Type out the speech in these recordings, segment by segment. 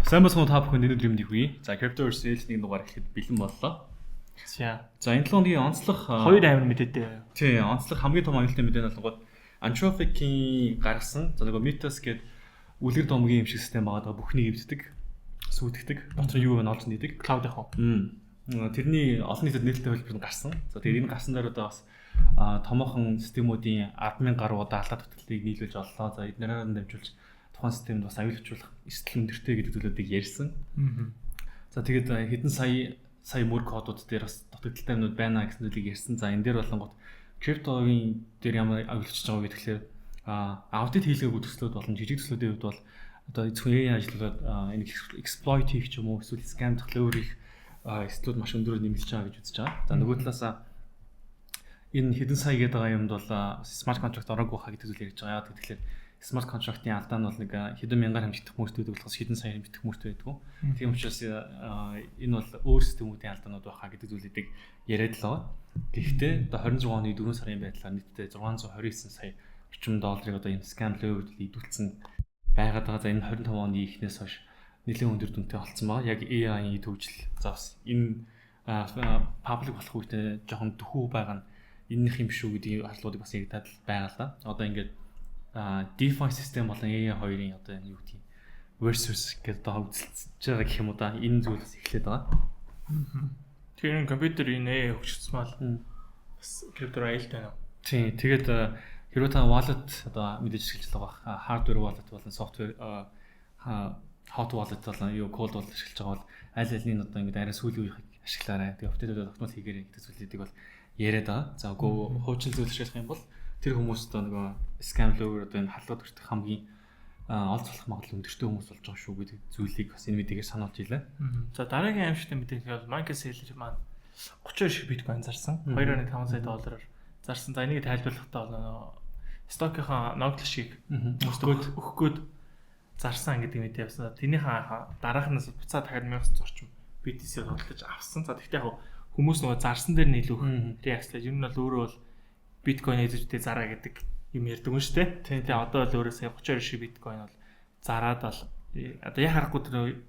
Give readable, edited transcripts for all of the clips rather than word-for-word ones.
Сайн бацхан та бүхэнд өнөөдөр юм нэхвээ. За Crypto Sales нэг дугаар ихэд бэлэн боллоо. За энэ 7 хоногийн онцлог хоёр амар мэдээтэй. Тий, онцлог хамгийн том аюултай мэдээ нь болгоод Anthropic-ийн гаргасан за нөгөө Mythos гэдэг үлгэр домгийн юм шиг систем байгаа бүхнийг эвддэг, сүйтгэдэг. Дотор юу вэ олж нийдэг. Cloud яг. Тэрний олон нийтэд нээлттэй хэлбэр нь гарсан. За тэгээд энэ гарсан дээр одоо бас томоохон системүүдийн 10,000 гаруй удаа алдаа туталтыг нийлүүлж оллоо. За эднэрээр нь дамжуулж тухайн системд бас аюулчлуулах эрсдэл өндөртэй гэдэг зүйлүүдийг ярьсан. За тэгээд хэдэн сая мөр кодууд дээр бас дутагдaltaй юмнууд байна гэсэн зүйлийг ярьсан. За энэ дээр болонгот криптогийн дээр ямар аюулчж байгаа вэ гэхээр аудит хийлгээгүй төслүүд болон жижиг төслүүдийн хувьд бол одоо зөвхөн ажиллаад энэ exploit хийх ч юм уу эсвэл scam төлөөр их эслүүд маш өндөрөөр нэмэлж байгаа гэж үзэж байгаа. За нөгөө талаас энэ хэдэн сая гэдэг байгаа юмд бол smart contract ороогүй хаа гэдэг зүйл ярьж байгаа. Яг тэгэхээр smart contract-ийн алдаа нь бол нэг хэдэн мянгаар хэмжигдэх мөртэй байдаг болохоос хэдэн сая хэмжигдэх мөртэй байдаг. Тийм учраас энэ бол өөр системүүдийн алдаанууд байхаа гэдэг зүйлүүдийг яриад л байгаа. Гэхдээ одоо 26 оны 4 сарын байдлаар нийтдээ 629 сая орчим долларыг одоо энэ scam level идүүлсэн байгаад байгаа. За энэ 25 оны эхнээс хойш нэлээд өндөр дүнтэй болсон байгаа. Яг AI-ийн төвжил. За бас энэ public болох үедээ жоохон дөхөв байгаа нь энэнийх юм шүү гэдгийг ажлуудыг бас яригадад байгаа л да. Одоо ингээд DeFi систем болон AI хоёрын одоо юу гэдэг versus гэдэг одоо үзэлцэж байгаа гэх юм уу да. Энэ зүйлс эхлээд байгаа. Тэгэхээр компьютер энэ AI хөгжсөн мал бас крипто аюултай байна. Тийм. Тэгээд хэрвээ та wallet одоо мэдээж ашиглаж байгаа hardware wallet болон software hot wallet болон юу cold wallet ашиглаж байгаа бол аль алины одоо ингээд арай сүүлийн үеийг ашиглаарай. Тэгээд оптодод тогтмол хийгээрэй гэдэг зүйлүүдийг бол яриад байгаа. За үгүй хуучин зүйл ашиглах юм бол тэр хүмүүс одоо нөгөө scam логоор одоо энэ халдвар төртөх хамгийн олж болох магадлал өндөртэй хүмүүс болж байгаа шүү гэдэг зүйлийг бас энэ мэдээгээр сануулж илээ. За дараагийн аимшигтай мэдээ гэвэл Market Seller маань 32 шиг биткойн зарсан. 2.5 сая доллараар зарсан. За энийг тайлбарлахдаа бол стокийнхаа ноглошийг өгөх гээд зарсан гэдэг мэдээ явсан. Тэрнийхээ дараахнаас буцаа дахиад 1900 орчим BTC-ээр худалдаж авсан. За тэгтээ яг хүмүүс нөгөө зарсан дээр нийлүүх реакцлаа. Ер нь бол өөрөө бол биткойн эзэжтэй зараа гэдэг юм ярьдаг юм шүү дээ. Тэгээ одоо л өөрөө сая 32 шиг биткойн бол зараад бол одоо яа харахгүй тэр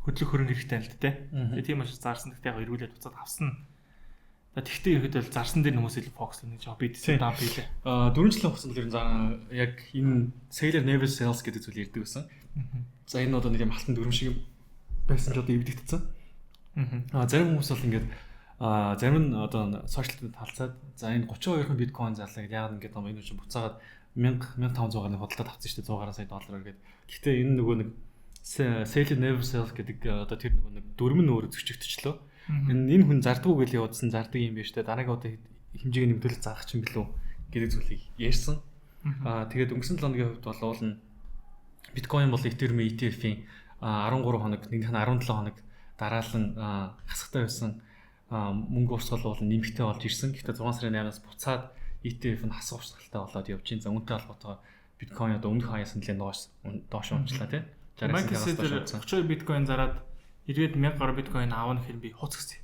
хөдлөх хөрөнгө хэрэгтэй л дээ. Тэгээ тийм учраас зарсан гэхдээ яг эргүүлээд буцаад авсан. Тэгтээ ихэд бол зарсан дээр хүмүүс илүү фокуслох нэг жоо BTC дамп хийлээ. 4 жилийн хугацаанд ер нь яг энэ seller never sells гэдэг зүйл ярьдаг байсан. За энэ одоо нэг юм халтан дүрм шиг байсан ч одоо эвдэгдсэн. Зарим хүмүүс бол ингээд зарим нь одоо сошиалд талцаад за энэ 32 биткойн зарлаа гэдэг яг ингээд энэ чинь буцаагаад 1500-аар нэг худалдаад авсан шүү дээ 100 сая доллараар гэдэг. Гэхдээ энэ нөгөө нэг seller never sells гэдэг одоо тэр нөгөө нэг дүрм нь өөрөө зөрчигдчихлөө. Энэ хүн зардаггүй гэж явуулсан зардаг юм биш үү? Дараагийн удаа хэмжээг нэмэгдүүлэх заах чинь билүү гэдэг зүйлийг ярьсан. Тэгээд өнгөрсөн 7 хоногийн хувьд бол биткойн бол Ethereum ETF-ийн 13 хоног, нэгнийх нь 17 хоног дараалан хасахтай байсан мөнгө урсгал бол нэмэгтэй болж ирсэн. Гэхдээ 6 сарын 8-аас буцаад ETF нь хасах урсгалтай болоод явж байна. За үүнтэй холбоотойгоор биткойн одоо өмнөх хаяас нэлээд доош унчлаа тийм. Market Seller 32 биткойн зараад ирээд 1000 гаруй биткойн аавна гэхээр би хуц гэсэн.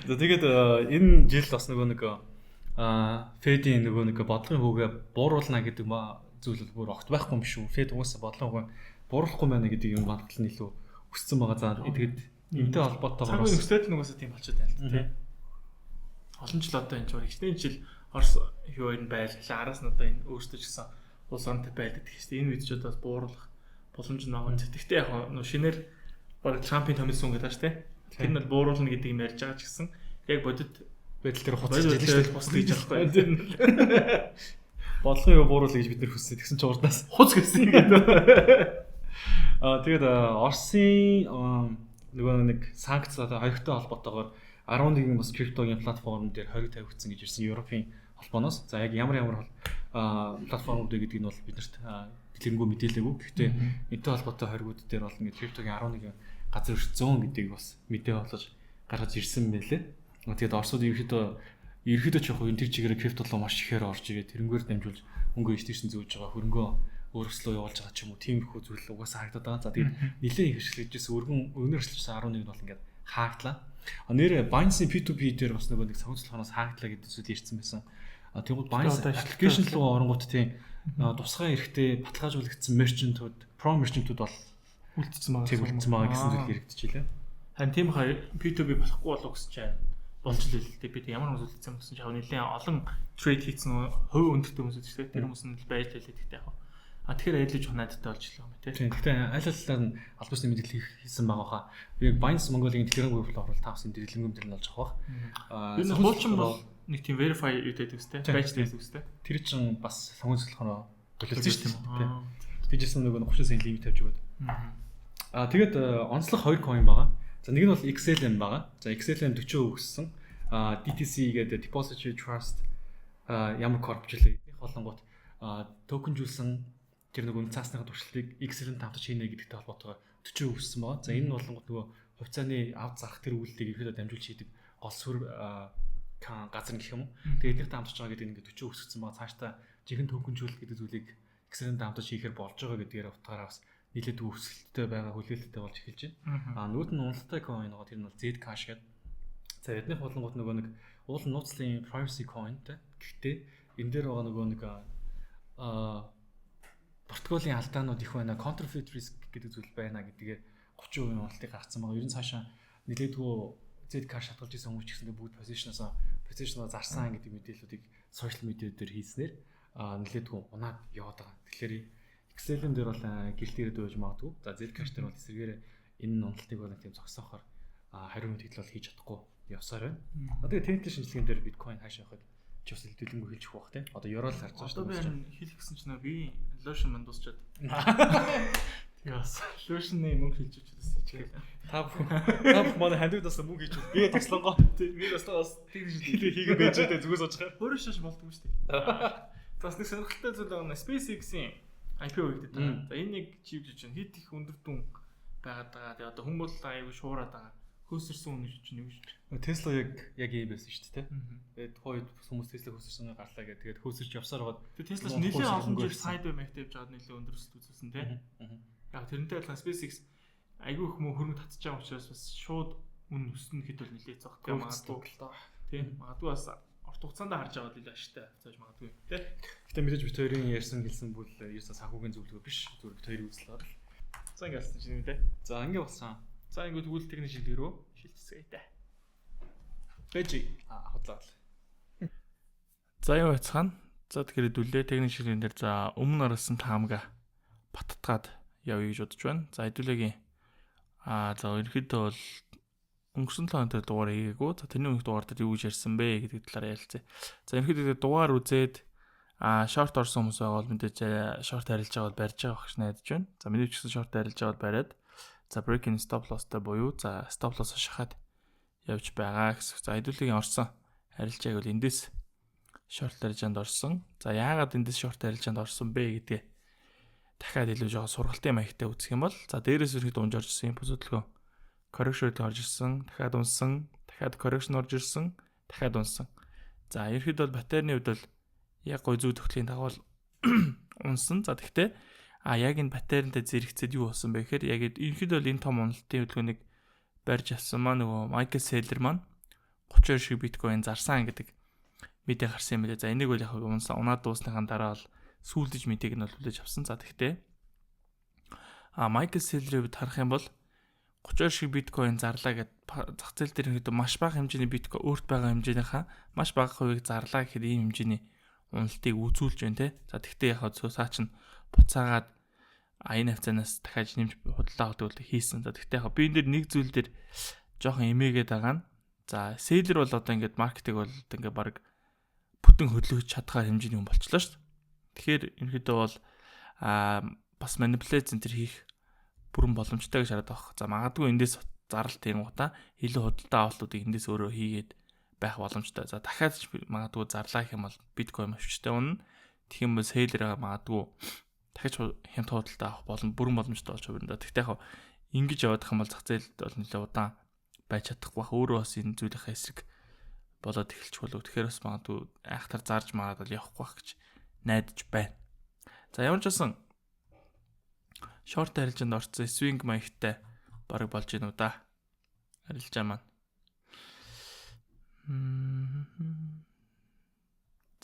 За тэгээд энэ жил бас нэг Fed-ийн нэг бодлогын хүүгээ бууруулна гэдэг зүйл бүр огт байхгүй юм шүү. Fed угаасаа бодлогын хүүгээ бууруулахгүй байна гэдэг юм батал нь илүү өссөн байгаа. За тэгээд энэтэй холбоотойгоор цаг үе нөхцөл нь угаасаа тийм болчиход байна л тийм. Олон жил одоо энэ ч ихтэй жил Орос юу энэ байлглаа. Араас нь одоо энэ өөрсдөө ч гэсэн улс орнтой байлдаг гэхдээ энэ үед ч одоо бууруулах боломж нь байгаа. Тэгэхдээ яг нөө шинээр баг Трампын томилсон гэдэг ааш тийм. Тэр нь бол бууруулна гэдэг юм ярьж байгаа ч гэсэн яг бодит байдал дээр хуцаж жилээ шүү дээ. Бус гэж аахгүй. Бодлогын юу бууруулах гэж бид нэр хүссэн. Тэгсэн ч урдаас хуц гэсэн гэдэг. Тэгээд Оросын нөгөө нэг санкц одоо хоёртой холбоотойгоор 11 бас криптогийн платформ дээр хориг тавигдсан гэж ирсэн Европын холбооноос. За яг ямар платформуд гэдэг нь бол биднэрт дэлгэрэнгүй мэдээлээгүй. Гэхдээ энэтэй холбоотой хоригуд дээр бол ингээд криптогийн 11 газар зөөн гэдгийг бас мэдээ болгож гаргаж ирсэн байлээ. Тэгээд Оросууд ерөөхдөө ч яг энэ тэр чигээр крипто руу маш ихээр орж ирээд тэрнгээр дамжуулж мөнгө инвестицийн зөөж байгаа хөрөнгөө өөрсдөө явуулж байгаа ч юм уу тиймэрхүү зүйл угаасаа харагдаад байгаа. За тэгээд нэлээд их ашиглажсэн өнөр ашиглажсэн 11 бол ингээд хааглаа. Нэр Binance P2P дээр бас нэг санхүүжилт хаанаас хааглаа гэдэг зүйл ярьсан байсан. Тэгвэл Binance application руу оронгууд тийм тусгай эрэхтэй баталгаажуулагдсан мерчентүүд, pro мерчентүүд бол үлдсэн байгаа гэсэн зүйл хэрэгдэжээ. Харин тийм P2P болохгүй болов гэсэн чинь болж л л дээ. Би ямар хүмүүс үлдсэн гэсэн чинь нэлээд олон трейд хийсэн хувь өндөртэй хүмүүс үү. Тэр хүмүүс нь байж тэлээд гэхдээ яг. Тэгэхээр айлж хунаатай болчихлоо юм тий. Тийм. Гэхдээ аль аллаар нь албасны мэдээлэл хийсэн байгаа хаа. Би Binance Mongolia-гийн Telegram group-д орвол таарсан дэлгэрэнгүй мэдээлэл болж байгаа бах. Би хуучин бол нэг тийм verify үүтэй үстэй. Байж тэлээд үстэй. Тэр чинь бас сонгогдсолохоор төлөвлөсөн шүү дээ. Тэжсэн нөгөө 30 сая лимит тавьж өгöd. Тэгээд онцлог 2 coin байгаа. За нэг нь бол XLM байгаа. За XLM 40% өссөн. DTC гэдэг Depository Trust ямар корп жилээ. Эднийх болонгууд токенжүүлсэн тэр нөгөө цаасныхаа туршилтыг XLM тавтаж хийнэ гэдэгтэй холбоотойгоор 40% өссөн байгаа. За энэ нь болонгууд нөгөө хувьцааны авд зарах тэр үйлдэлийг ихэдээ дамжуулж хийдэг гол сүр газар гэх юм уу. Тэгээд эднийхтэй хамтарч байгаа гэдэг ингээд 40% өссөн байгаа. Цаашдаа жинхэнэ токенжүүлэлт гэдэг зүйлийг XLM хамтарч хийхээр болж байгаа гэдгээр утгаараа бас нийлээд өсөлттэй байгаа хүлээлттэй болж эхэлж байна. Нөгөөд нь уналттай coin байгаа тэр нь бол Zcash гэдэг. За эднийх болонгууд нөгөө нэг уул нууцлын privacy coinтэй. Гэхдээ энэ дээр байгаа нөгөө нэг портфолийн алдаанууд их байна. Counterfeit risk гэдэг зүйл байна гэдгээр 30% уналтыг гаргацсан байгаа. Ер нь цаашаа нэлээдгүй Zcash шатгалж исэн хүмүүс ч гэсэн бүгд position-аа зарсан гэдэг мэдээллүүдийг social media дээр хийснээр нэлээдгүй унаад яваад байгаа. Тэгэхээр XLM дээр бол гэлтээрээ дөөж магадгүй. За Zcash дээр бол эсрэгээр энэ уналтыг бол тийм зогсоохоор хариу мэдээлэл хийж чадахгүй явсаар байна. Одоо тентийн шинжилгээнд дээр биткойн хаашаа явахад ч бас дэлгэнгүй хэлж өгөх бах тийм. Одоо ёроол харж байгаа шүү дээ. Одоо би хэлэх гэсэн чинь би lotion манд дуусчаад. Яас. Lotion-ы мөнгө хэлж өгч байсан. Та бүх манай хандивд бас мөнгө хийж өгч. Би тослонгоо. Би бас тэгж хийгээ байж байгаа зүгээс очих. Өөрөө шаш болдгоо шүү дээ. Бас нэг сонирхолтой зүйл байна. SpaceX-ийн IPO хийгдэж байгаа. За энэ нэг чип жиж чинь хэд их өндөр дүн байгаад байгаа. Тэгээ одоо хүмүүс аюу шуураад байгаа. Хөөсөрсөн үнэ чинь юу шүү дээ. Tesla яг ийм байсан шүү дээ. Тэгээд тухайд хүмүүс Tesla хөөсөрсөн гарлаа гэдэг. Тэгээд хөөсөрч явсаар гоод. Тэгээд Tesla нэлээд олон жил sideways move-тэй явж байгаа нэлээд өндөр өсөлт үзүүлсэн тийм. Яг тэрнтэй адилхан SpaceX аюу их мөн хөрөнгө татчих байгаа учраас бас шууд үнэ өснө хэд бол нэлээд зогттой магадгүй л доо. Тийм. Магадгүй бас урт хугацаанд харж байгаа л ашигтай зааж магадгүй тийм. Гэтэ мэдээж бит хоёрын ярьсан хэлсэн бүл ерөөсөө санхүүгийн зөвлөгөө биш. Зүгээр бит хоёрын үзэл байгаа л. За ингэ болсон чинь үү. За ингэ болсон. За ингэ тэгвэл техник шилдэг рүү шилжсэйтэй. Бэжи хотлоо. За юу яцхан. За тэгэхээр хэдүүлээ техник шилэн дээр за өмнө оруулсан таамга баттгаад явъя гэж бодож байна. За хэдүүлээгийн за ерөөхдөө бол өнгөрсөн 7 хоног дугаар хийгээгүй. За тэрний өмнөх дугаар дээр юу гэж ярьсан бэ гэдэг талаар ярилцъя. За ерөөхдөө дугаар үзээд шорт орсон хүмүүс байгаа бол мэдээж шорт харилж байгаа бол барьж байгаа багш найдаж байна. За миний ч гэсэн шорт харилж байгаа бол бариад за break in stop loss-тай буюу за stop loss шахаад явж байгаа гэсэн. За хэдүүлээгийн орсон харилцааг бол эндээс шорт харилцаанд орсон. За яагаад эндээс шорт харилцаанд орсон бэ гэдгээ дахиад илүү жоо сургалтын маягтай үзэх юм бол за дээрээс өрхөд унж орж ирсэн импульс хөдөлгөөн correction орж ирсэн, дахиад унсан, дахиад correction орж ирсэн, дахиад унсан. За ерхэд бол батарейны хувьд бол яг гой зүй төгтлийн дагавал унсан. За тэгтээ яг энэ батарейнтай зэрэгцээд юу болсон бэ гэхээр яг ерхэд бол энэ том уналтын хөдөлгөөнийг барьж авсан маа нөгөө Michael Saylor маань 32 шиг биткойн зарсан гэдэг мэдээ гарсан юм билээ. За энийг бол яг унаад дуусныхаа дараа бол сүүлдэж мэдээг нь бол хүлээж авсан. За тэгтээ Michael Saylor-ыг харах юм бол 32 шиг биткойн зарлаа гэд зах зээл дээр ихэд маш бага хэмжээний биткойн өөрт байгаа хэмжээнийхаа маш бага хувийг зарлаа гэхэд ийм хэмжээний уналтыг үзүүлж байна те. За тэгтээ яг цаа чинь буцаагаад энэ хавцаанаас дахиад нэмж худалдаа авдаг хийсэн. За тэгтээ яг би энэ дэр нэг зүйл дээр жоохон эмээгээд байгаа нь. За Saylor бол одоо ингээд маркетинг бол ингээд баг бүтэн хөдөлгөж чадхаар хэмжээний хүн болчлоо шүү дээ. Тэгэхээр ерөнхийдөө бол бас манипуляц энэ төр хийх бүрэн боломжтой гэж хараад байгаа. За магадгүй эндээс зарлалт юм гоо та илүү худалдаа авалтуудыг эндээс өөрөө хийгээд байх боломжтой. За дахиад магадгүй зарлаа гэх юм бол биткойн өвчтэй унна. Тэгэх юм бол Saylor магадгүй дахиж хямд худалдаа авах бүрэн боломжтой болж байна. Тэгтээ яг ингэж явах юм бол зах зээлд бол нэлээд удаан байж чадахгүй бах. Өөрөө бас энэ зүйлийнхээ эсрэг болоод эхэлчих болов. Тэгэхээр бас магадгүй айхтар зарж мараад бол явахгүй бах гэж найдаж байна. За ямар ч байсан шорт харилцаанд орсон swing маягтай бараг болж гинүү да. Харилцаа маань.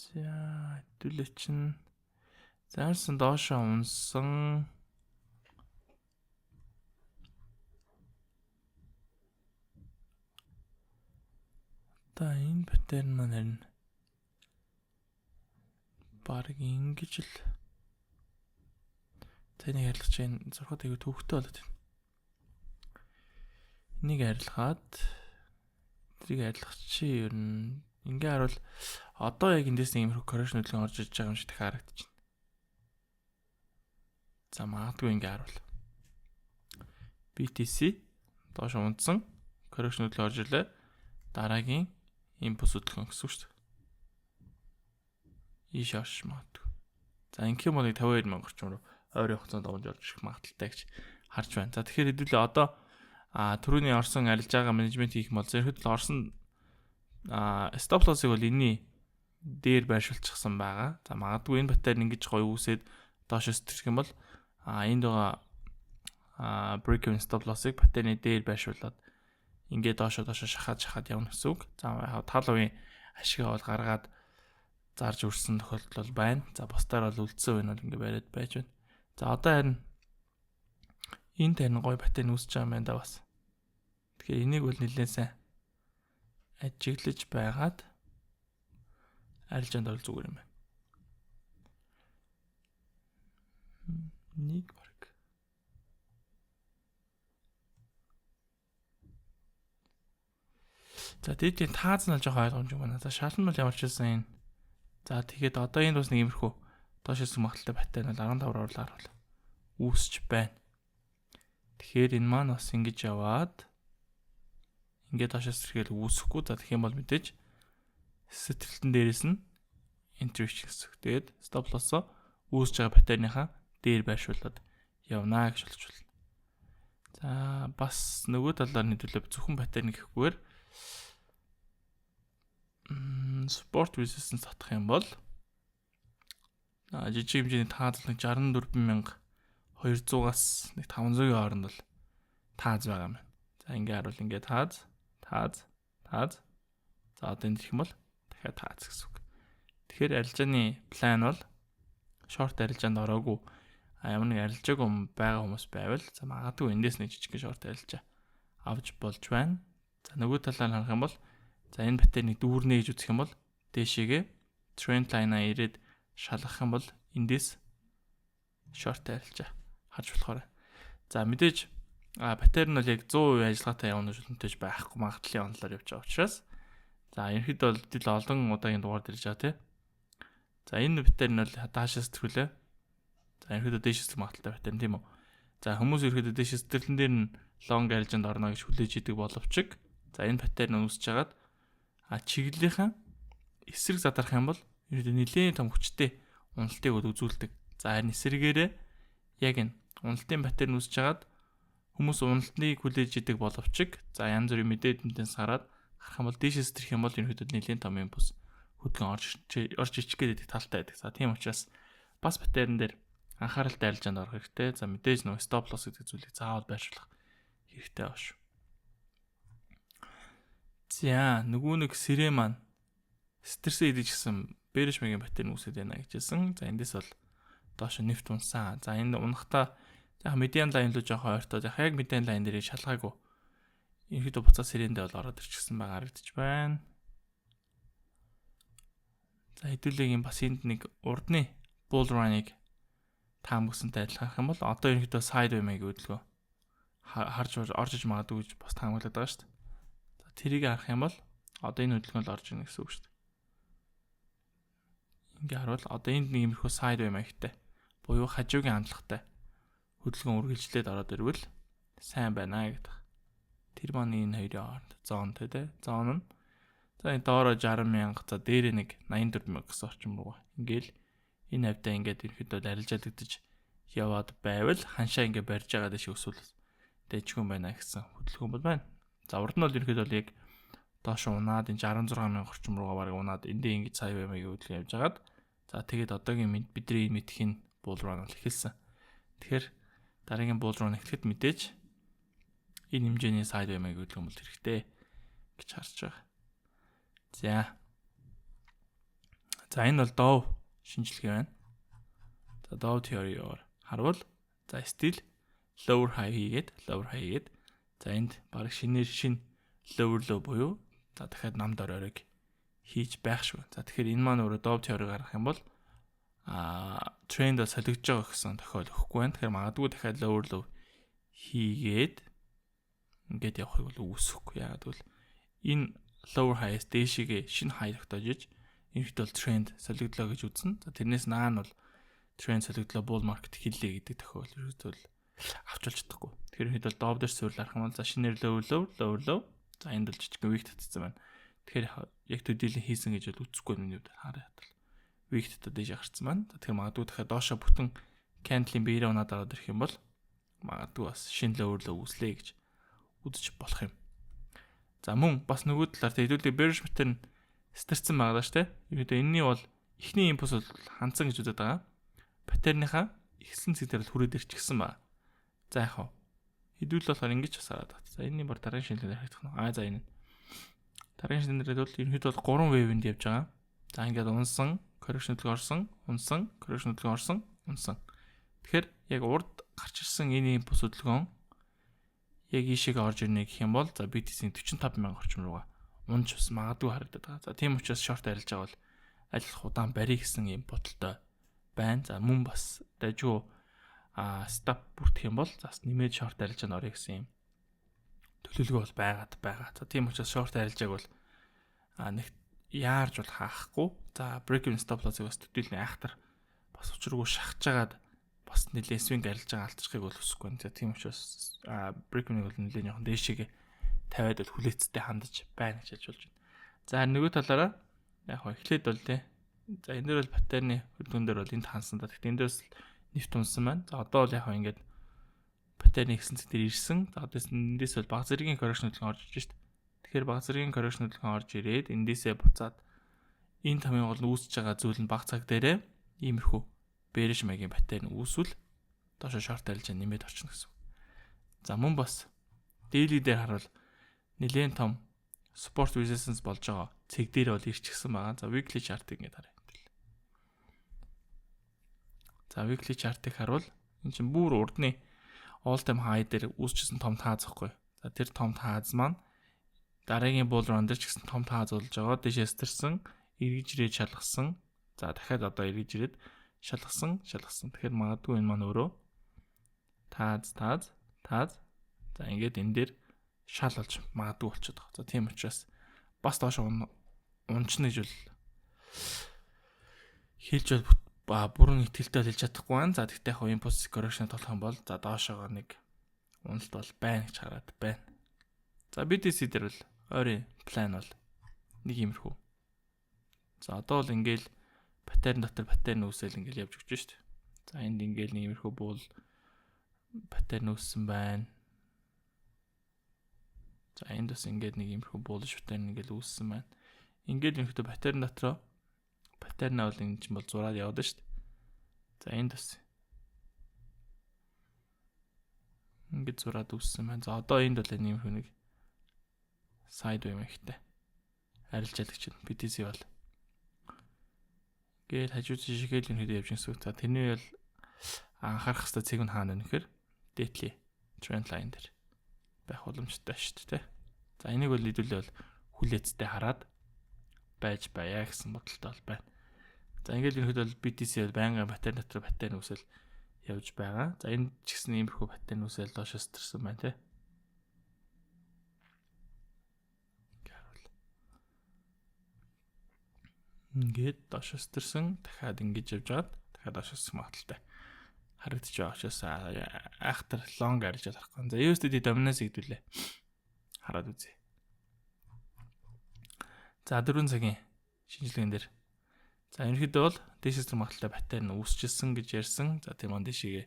За хэдүүлээ чинь заарсан доошоо унсан. Та энэ паттерн маань харин баг ингэж л таны арилгаж чинь зурхад аягүй төвхтэй болоод байна. Энийг арилгаад тэрийг арилгах чи ер нь ингээ харуул одоо яг эндээс нэг юмруу correction хөдөлгөөн орж иж байгаа юм шиг харагдчихна. За магадгүй ингээ харуул. BTC доош унтсан correction хөдөлгөөн орж ирлээ. Дараагийн импульс хөдөлгөөн гэсэн үг шүү дээ. Ийш орж магадгүй. За ингээм бол 52,000 орчим руу ойрын хугацаанд давж орж ирэх магадaltaй гэж харж байна. За тэгэхээр хэдүүлээ одоо түрүүний орсон арилж байгаа менежмент хийх бол зэрэгт л орсон stop loss-ыг бол энэний дээр байршуулчихсан байгаа. За магадгүй энэ паттерн ингэж гоё үүсээд доош өсөх юм бол энд байгаа break-even stop loss-ыг паттерны дээр байршуулад ингээд доошоо шахаад явна гэсэн үг. За яг тал хувийн ашигаа бол гаргаад зарж үрсэн тохиолдол бол байна. За бусдаар бол үлдсэн үе нь ингээд бариад байж байна. За одоо харин энэ тань гоё паттерн үүсэж байгаа юм байна да бас. Тэгэхээр энийг бол нэлээд сайн ажиглаж байгаад арилжаанд орол зүгээр юм байна. Нэг баг. За дээдийн тааз нь жоохон ойлгомжгүй байна. За шалан бол ямар ч байсан энэ. За тэгээд одоо энэ бас нэг иймэрхүү доош хэсэг магталтай паттерн бол 15 орлоор бол үүсч байна. Тэгэхээр энэ маань бас ингэж яваад ингээд доош хэсгэл үүсэхгүй. За тэгэх юм бол мэдээж сэтгэлтэн дээрээс нь entry гэсэн. Тэгээд stop loss-о үүсэж байгаа паттерныхаа дээр байршуулад явнаа гэж болж байна. За бас нөгөө талаар нэдүүлээ зөвхөн паттерн гэхгүйгээр support resistance татах юм бол жижиг хэмжээний тааз нэг 64,200-аас нэг 500-ийн хооронд бол тааз байгаа юм байна. За ингээ харуул ингээ тааз. За одоо энэ гэх юм бол дахиад тааз гэсэн үг. Тэгэхээр арилжааны план бол short арилжаанд ороогүй ямар нэг арилжаагүй байгаа хүмүүс байвал за магадгүй эндээс нэг жижиг short арилжаа авч болж байна. За нөгөө талаар харах юм бол за энэ паттернийг дүүрнэ гэж үзэх юм бол дээшээгээ trend line-а ирээд шалгах юм бол эндээс short арилжаа харж болохоор. За мэдээж паттерн бол яг 100% ажиллагаатай явна гэж үнэнтэйж байхгүй магадлалын онлоор явж байгаа учраас за ерөнхийдөө бол дил олон удаагийн дугаар дэрж байгаа тий. За энэ паттерн бол хаашаас төрүүлээ. За ерөнхийдөө дээш хэсэг магадaltaй паттерн тийм үү. За хүмүүс ерөнхийдөө дээш хэсэгтэн дээр нь long арилжаанд орно гэж хүлээж идэг боловч за энэ паттерн үүсэж хагаад чиглэлийнхэн эсрэг задарах юм бол ерөнхийдөө нэлээд том хүчтэй уналтыг үзүүлдэг. За харин эсрэгээрээ яг энэ уналтын паттерн үүсэж хагаад хүмүүс уналтыг хүлээж идэг боловч за янз бүрийн мэдээдэнээс хараад харах юм бол дээшээс тэрх юм бол ерөнхийдөө нэлээд том импульс хөдөлгөөн орж ичэх гэдэг талтай байдаг. За тийм учраас бас паттерн дээр анхааралтай арилжаанд орох хэрэгтэй. За мэдээж нөгөө stop loss гэдэг зүйлийг заавал байршуулах хэрэгтэй байна шүү. За нөгөө нэг сэрэ маань стресс идэж гисэн bearish mega паттерн үүсэж байна гэжсэн. За эндээс бол доош нефт унсан. За энэ унахта яг median line руу жоохон ойртоод яг median line дээр шалгаагүй. Ерөнхийдөө буцаа сэрэндээ бол ороод ирчихсэн байгаа харагдаж байна. За хэдүүлээгийн бас энд нэг урдны bull run-ыг таамагсантай адилхан юм бол одоо ерөнхийдөө sideway маяг хөдөлгөө харж орж иж магадгүй гэж бас таамаглаад байгаа шүү дээ. За тэрийг харах юм бол одоо энэ хөдөлгөөн л орж ирнэ гэсэн үг шүү дээ. Ингээ харуул одоо энд нэг иймэрхүү sideway маягтай буюу хажуугийн хандлагатай хөдөлгөөн үргэлжлээд ороод ирвэл сайн байна гэдэг. Тэр маань энэ хоёрын хооронд зон тэ зон нь за энэ доороо 60,000 за дээрээ нэг 84,000 гэсэн орчим руу ингээл энэ хавьтаа ингээд ерөөхдөө арилжаалагдаж яваад байвал ханшаа ингээ барьж байгаа дэш өсвөл дэжгүй байна гэсэн хөдөлгөөн бол байна. За урд нь бол ерөөхдөө яг доош унаад энэ 16,000 орчим руугаа бараг унаад эндээ ингэж сая баймыг хөдөлгөөн явж хагаад за тэгээд одоогийн бидний мэдхийн bull run бол эхэлсэн. Тэгэхээр дараагийн bull run эхлэхэд мэдээж энэ хэмжээний side wave-ыг хөдөлгөөн бол хэрэгтэй гэж харж байгаа. За. За энэ бол Dove шинжилгээ байна. За Dove theory-оор харвал за still lower high хийгээд за энд баг шинэ lower low буюу за дахиад намд оройрог хийж байх шүү. За тэгэхээр энэ маань өөрөө Dove theory гаргах юм бол тренд солигдож байгаа гэсэн тохиол өгөхгүй байна. Тэгэхээр магадгүй дахиад lower low хийгээд ингээд явахыг бол үүсэхгүй. Яагаад гэвэл энэ lower high-с дээшигээ шинэ high тогтоож энэ хэд бол тренд солигдлоо гэж үзнэ. За тэрнээс наан бол тренд солигдлоо bull market хэллээ гэдэг тохиол ерөөдөө авч болж чадахгүй. Тэгэхээр хэд бол Dove дээр суурилах юм бол за шинээр lower low за энд бол жижигхэн week татсан байна. Тэгэхээр яг төдийлөн хийсэн гэж бол үзэхгүй миний хувьд хараад бол week татад дэж гарцсан байна. Тэгэхээр магадгүй дахиад доошо бүтэн candle-ийн биеэрээ унаад ороод ирэх юм бол магадгүй бас шинэ lower low үүслэе гэж үзэж болох юм. За мөн бас нөгөө талаар хэдүүлээ bearish pattern стэрсэн байгаа шүү дээ. Ерөөдөө энэний бол эхний импульс бол хандсан гэж үздэг байгаа. Паттерныхаа ихсэн цэг дээр хүрээд ирчихсэн ба. За яах вэ? Хэдүүл болохоор ингэж бас хараад байна. За энэний бар дараагийн шинжилгээ харагдах нь. За энэ. Дараагийн шинжилгээд бол ерөнхийдөө бол 3 wave-нд явж байгаа. За ингээд унсан, correction төлөв орсон, унсан, correction төлөв орсон, унсан. Тэгэхээр яг урд гарч ирсэн энэ импульс хөдөлгөөн яг ийшээгээ орж ирнэ гэх юм бол за BTC-ийн 45,000 орчим руугаа унж бас магадгүй харагдаад байгаа. За тийм учраас short арилж байгаа бол аль болох удаан барь гэсэн юм бодолтой байна. За мөн бас дажгүй stop бүрдэх юм бол зас нэмээд short арилж орё гэсэн юм төлөвлөгөө бол байгаа. За тийм учраас short арилжааг бол нэг яарж бол хаахгүй. За break even stop loss-ыг бас төдийлний айхтар бас учиргүй шахаж жагаад бас нэлээд swing арилж байгаа алцчихыг бол хүсэхгүй байна. За тийм учраас break even-ыг бол нэлээд жоохон дээшээгээ тавиад бол хүлээцтэй хандаж байна гэж хэлж болж байна. За нөгөө талаараа яг хөө эхлээд бол тий. За энэ дээр бол паттерны хөдөлгөөн дээр бол энд хансан да. Тэгтээ эндээс нефт унсан байна. За одоо бол яг хөө ингээд паттерны ихсэн цэг дээр ирсэн. За одоос эндээс бол баг зэргийн correction хөдөлгөөн орж ирж байна. Тэгэхээр баг зэргийн correction хөдөлгөөн орж ирээд эндээсээ буцаад энэ тамийн бол үүсэж байгаа зүйл нь баг цаг дээрээ иймэрхүү bearish маягийн паттерн үүсвэл доошо short арилж нэмээд орчихно гэсэн. За мөн бас daily дээр харуул нэлээд том support resistance болж байгаа цэг дээр бол ирчихсэн байгаа. За weekly chart-ыг ингээд харъя. За weekly chart-ыг харуул энэ чинь бүр урдны all time high дээр үүсчихсэн том тааз ихгүй. За тэр том тааз маань дараагийн bull run дээр ч гэсэн том тааз болж байгаа. Дэшээс тэрсэн эргэж ирээд шалгасан. За дахиад одоо эргэж ирээд шалгасан. Тэгэхээр магадгүй энэ маань өөрөө тааз. За ингээд энэ дээр шал болж магадгүй болчиход байгаа. За тийм учраас бас доошо унчна гэж бол хэлж бол бүрэн ихтэлтэй хэлж чадахгүй байна. За тэгтээ яг impulse correction толох юм бол за доошоогоо нэг уналт бол байна гэж хараад байна. За BTC дээр бол ойрын план бол нэг иймэрхүү. За одоо бол ингээл паттерн дотор паттерн үүсэл ингээл явж өгч шүү дээ. За энд ингээл нэг иймэрхүү буул паттерн үүссэн байна. За энд бас ингээд нэг иймэрхүү bullish pattern ингээл үүссэн байна. Ингээд ерөнхийдөө паттерн дотроо паттернаа бол энэ чинь бол зураад яваад шүү дээ. За энд бас ингээд зураад үүссэн байна. За одоо энд бол энэ иймэрхүү нэг sideway мэгтэй арилжаалагч нь BTC бол гээд хажууд жишгээл ерөнхийдөө явж гинсүү. За тэрний бол анхаарах хэвээр цэг нь хаана вэ гэхээр daily trend line дээр байх боломжтой шүү дээ. За энийг бол хэдүүлээ бол хүлээцтэй хараад байж баяа гэсэн бодолтой бол байна. За ингээд ерөнхийдөө бол BTC бол байнгын паттерн дотор паттерн үүсэл явж байгаа. За энэ ч гэсэн иймэрхүү паттерн үүсэл доошоос төрсэн байна тий. Ингээд доошоос төрсэн дахиад ингэж явж байгаад дахиад доошоос магадaltaй харагдаж байгаа учраас айхтар long арилж харах гэн. За USD dominance гэдүүлээ. Хараад үзье. За 4 цагийн шинжилгээнд дээр за ерөнхийдөө бол дээшээс магадaltaй паттерн үүсчихсэн гэж ярьсан. За тийм он дээшээ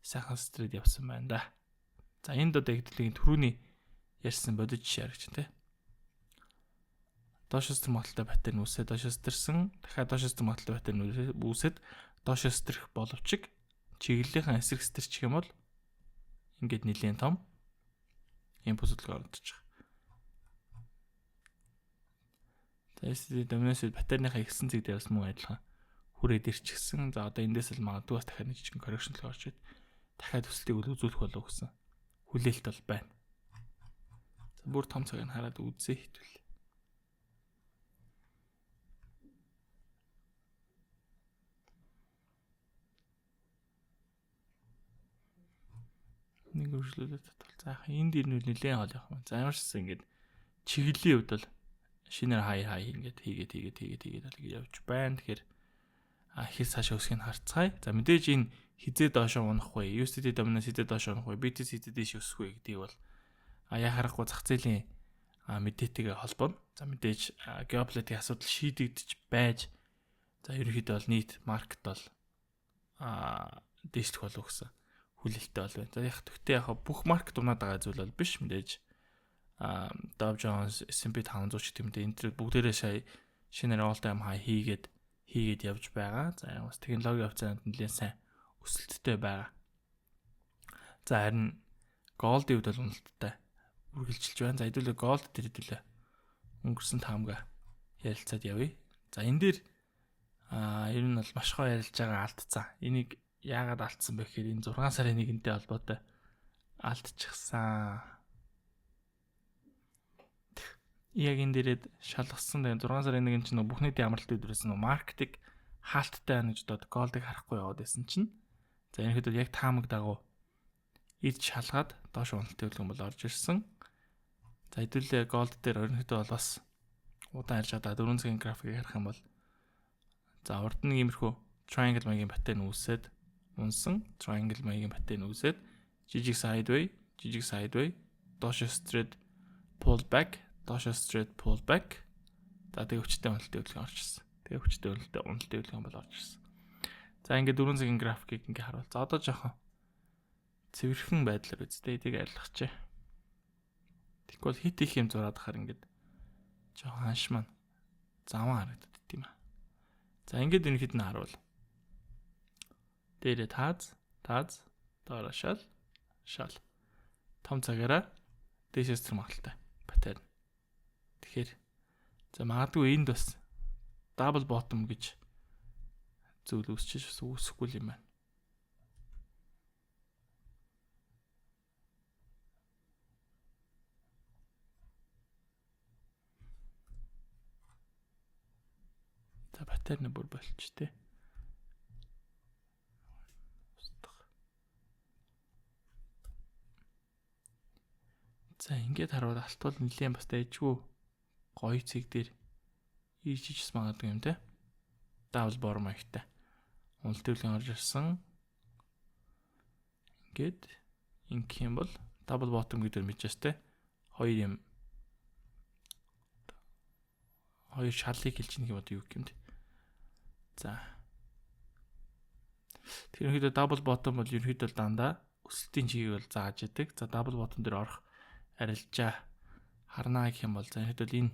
сайхан стрейт явсан байна да. За энд одоо хэдүүлгийн түрүүний ярьсан бодит жишээ харагч тий. Доошоос магадaltaй паттерн үүсээд доошоос төрсэн дахиад доошоос магадaltaй паттерн үүсээд доошоос төрөх боловч чиглэлийнхэн эсрэг стэрчих юм бол ингээд нэлийн том импульс хөдөлгөөн ордож байгаа. За SSD dominance батарейныхаа ихсэн зэг дээр бас мөн адилхан хүрээд ирчихсэн. За одоо эндээс л магадгүй бас дахиад нэг жижигэн correction л орж ирээд дахиад төслийг үзүүлэх болов гэсэн хүлээлт бол байна. За бүр том цагийг хараад үзээ хитвэл. Нэг үргэлжлүүлээд татвал. За энд дэр нь нэлээд хоол явах юм. За ямарчс ингээд чиглэлийн хувьд бол шинээр хай ингээд хийгээд явж байна. Тэгэхээр хэл цаашаа өсгөх нь харцгаая. За мэдээж энэ хизээ доошоо унах вэ? USD dominance хизээ доошоо унах вэ? BTC хизээ дэш өсөх вэ гэдгийг бол яа харахгүй зах зээлийн мэдээтэйгээ холбооно. За мэдээж геополитикийн асуудал шийдэгдэж байж за ерөнхийдөө бол нийт маркет бол дэвшлэх болов гэсэн хүлээлттэй бол байна. За яг төвтэй яг бүх маркет унаад байгаа зүйл бол биш мэдээж Dow Jones, S&P 500 ч гэмтээ энэ төр бүгдээрээ сая шинээр all time high хийгээд явж байгаа. За бас технологийн хавцаанд нэлээд сайн өсөлттэй байгаа. За харин gold-ийн хувьд бол уналттай үргэлжилж байна. За хэдүүлээ gold дээр хэдүүлээ өнгөрсөн таамага ярилцаад явъя. За энэ дээр ер нь бол маш гоё ярилж байгаа алдцсан. Энийг яагаад алдсан бэ гэхээр энэ 6 сарын 1-ний холбоотой алдчихсан. Яг энэ дээрээ шалгасан дээр 6 сарын 1-ний чинь бүх нийтийн амралтын өдрөөс нь маркетинг хаалттай байна гэж бодоод голдыг харахгүй яваад байсан чинь. За энэ хэд яг таамаг дагуу ид шалгаад доош уналтын хөдөлгөөн бол орж ирсэн. За хэдүүлээ голд дээр ерөнхийдөө бол бас удаан ярьж байгаа 4 цагийн графикийг харах юм бол за урд нь иймэрхүү triangle маягийн паттерн үүсээд унсан triangle маягийн паттерн үүсээд жижиг sideway доош straight pull back доош straight pull back за тэгээ хүчтэй уналтын хөдөлгөөн орж ирсэн. Тэгээ хүчтэй уналтын хөдөлгөөн бол орж ирсэн. За ингээд 4 цагийн графикийг ингээ харуул. За одоо жоохон цэвэрхэн байдлаар үстэй эдийг арилгачаа. Тэгвэл хит их юм зураад хахаар ингээд жоохон ханш маань заван харагддаг юм аа. За ингээд энэ хэд нь харуул. Дээрээ тааз доороо шал том цагаараа дэшээс тэр магталтай паттерн. Тэгэхээр за магадгүй энд бас double bottom гэж зүйл үүсчихэж бас үүсэхгүй юм байна. За паттерн бүр болчих тээ. За ингээд харуул алтвал нэлээд бас дайжгүй гоё цэг дээр ийжиж магадгүй юм те. Double bottom маягтай. Уналтын хөдөлгөөн орж ирсэн. Ингээд ингэх юм бол double bottom гэдэг мэдчихэж те. Хоёр шаллыг хэлж нэг юм одоо юу гэмт. За. Тэр ерөнхийдөө double bottom бол ерөнхийдөө дандаа өсөлтийн чигийг бол зааж идэг. За double bottom дээр орох арилжаа харнаа гэх юм бол за хэдүүл энэ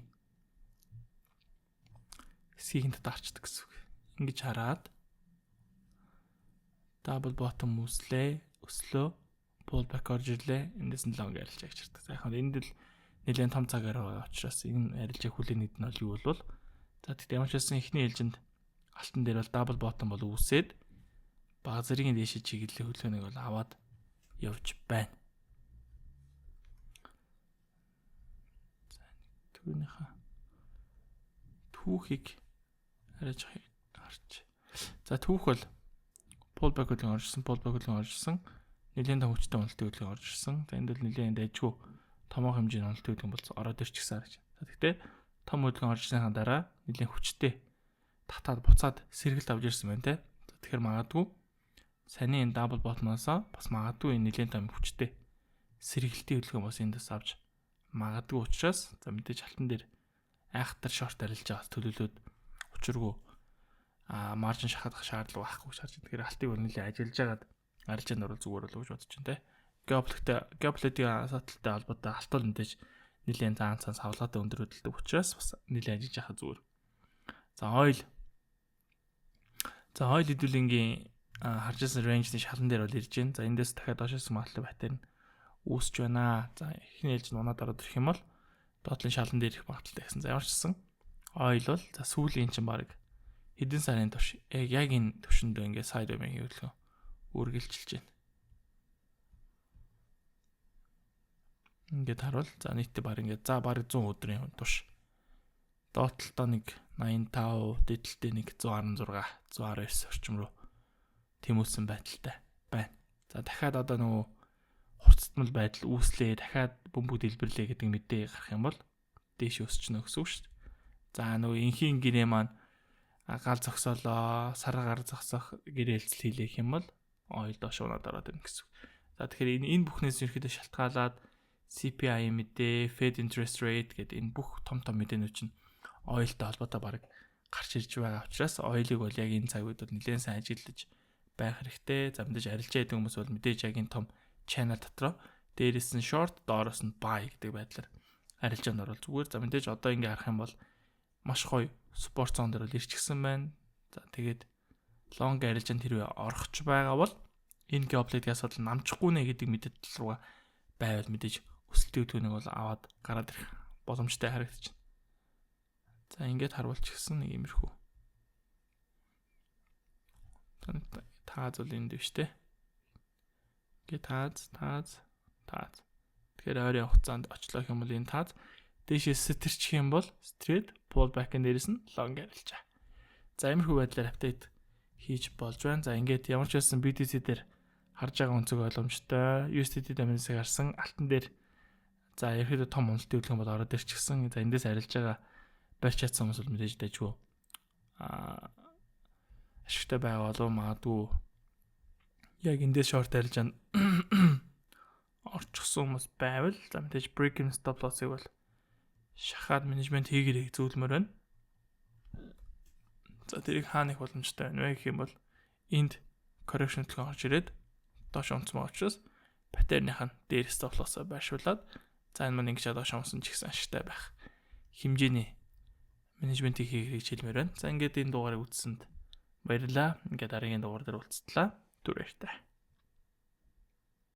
хэсгийг нь татарчдаг гэсэн үг. Ингэж хараад double bottom өслөө pull back орж ирлээ. Эндээс нь long арилжаа гэж хардаг. За яг нь энд л нэлээд том цагаар учраас энэ арилжаа хүлээнийд нь бол юу бол за тэгтээ ямар ч байсан эхний ээлжинд алтан дээр бол double bottom бол үүсээд бага зэргийн дээшээ чиглэлийн хөдөлгөөнийг бол аваад явж байна. Түүхийг арайж харж. За түүх бол pullback хөдөлгөөн оржсэн. Нэлээд том хүчтэй уналтын хөдөлгөөн орж ирсэн. За энд бол нэлээд дайжгүй томоохон хэмжээний уналтын хөдөлгөөн бол ороод ирчихсэн гэж. За тэгтээ том хөдөлгөөн орж ирсэнийхаа дараа нэлээд хүчтэй татаад буцаад сэргэлт авч ирсэн байна те. Тэгэхээр магадгүй саний энэ double bottom-аас бас магадгүй энэ нэлээд том хүчтэй сэргэлтийн хөдөлгөөн бас эндээс авч магадгүй учраас за мэдээж алтан дээр айхтар шорт арилж байгаа төлөвлөлөөд учиргүй маржин шахах шаардлага байхгүй гэж харж байна. Тэгэхээр алтыг бол нэлээд ажиллаж агаад арилжаанд орол зүгээр болов гэж бодож байна те. Геополитикийн асуудалтай холбоотой алт бол мэдээж нэлээд цаан савлгаатай өндөр хөдөлдөг учраас бас нэлээд ажиллаж яхаа зүгээр. За ойл хэдүүлэнгийн харж байсан range-ийн шалан дээр бол ирж байна. За эндээс дахиад доошоос магадлал паттерн үүсч байна. За эхний ээлж нь унаад ороод ирэх юм бол доотлын шалан дээр их магадaltaй гэсэн. За ямар ч гэсэн Oil бол за сүүлийн чинь баг хэдэн сарын турш яг энэ төвшөндөө ингээд сайдвей хийвэлгөө үргэлжилж байна. Ингээд харуул за нийтдээ баг ингээд за баг 100 өдрийн турш доотлолтоо нэг 85, дээдлэлтэй нэг 116, 119 орчим руу тэмүүлсэн байдалтай байна. За дахиад одоо нөгөө хурцтмал байдал үүслээ, дахиад бөмбөг дэлбэрлээ гэдэг мэдээ гарах юм бол дээш өсчихнө гэсэн үг шүү дээ. За нөгөө инхийн гэрээ маань гал зогсоолоо, сар гар зогсох гэрээлцэл хийлэх юм бол ойл доош унаад ороод ирнэ гэсэн үг. За тэгэхээр энэ бүхнээс ерөөхдөө шалтгаалаад CPI мэдээ, Fed interest rate гэдэг энэ бүх том мэдээнүүд чинь ойлтой холбоотой баг гарч ирж байгаа учраас ойлыг бол яг энэ цаг үед бол нэлээд сайн ажиглаж байх хэрэгтэй. За мэдээж арилжаа гэдэг хүмүүс бол мэдээж яг энэ том channel дотроо дээрээс нь short, доороос нь buy гэдэг байдлаар арилжаанд орол зүгээр. За мэдээж одоо ингээ харах юм бол маш гоё спорт зон дээр бол ирчихсэн байна. За тэгээд long арилжаанд хэрвээ орохч байгаа бол энэ geopolitics бол намжихгүй нэ гэдэг мэдээлэл рүү байвал мэдээж өсөлтийн түүнийг бол аваад гараад ирэх боломжтой харагдаж байна. За ингээд харуулж гисэн нэг иймэрхүү. Тааз бол энд биш те. Ингээд тааз. Тэгэхээр ойрын хугацаанд очлоо юм бол энэ тааз дээшээ сэтэрчих юм бол straight pull back-ын дээрээс нь long арилжаа. За иймэрхүү байдлаар апдейт хийж болж байна. За ингээд ямар ч байсан BTC дээр харж байгаа өнцөг ойлгомжтой. USDT дамжсаг харсан алтан дээр за ерөөдөө том уналтын хөдөлгөөн бол ороод ирчихсэн. За эндээс арилж байгаа барьж чадсан хүмүүс бол мэдээж дайжгүй ашигтай байгаа болов магадгүй яг эндээс short арилжаанд орчихсон хүмүүс байвал за мэдээж break and stop loss-ыг бол шахаад менежмент хийгэрэй зөвлөмөр байна. За тэрийг хаана их боломжтой байна вэ гэх юм бол энд correction төлөв орж ирээд доош онцмоо учраас паттерных нь дээр stop loss-аа байршуулад за энэ маань ингэж доош онсон ч гэсэн ашигтай байх хэмжээний менежментийг хийх хичээлмээр байна. За ингээд энэ дугаарыг үзсэнд баярлалаа. Ингээд дараагийн дугаар дээр уулзтлаа. Түр баяртай.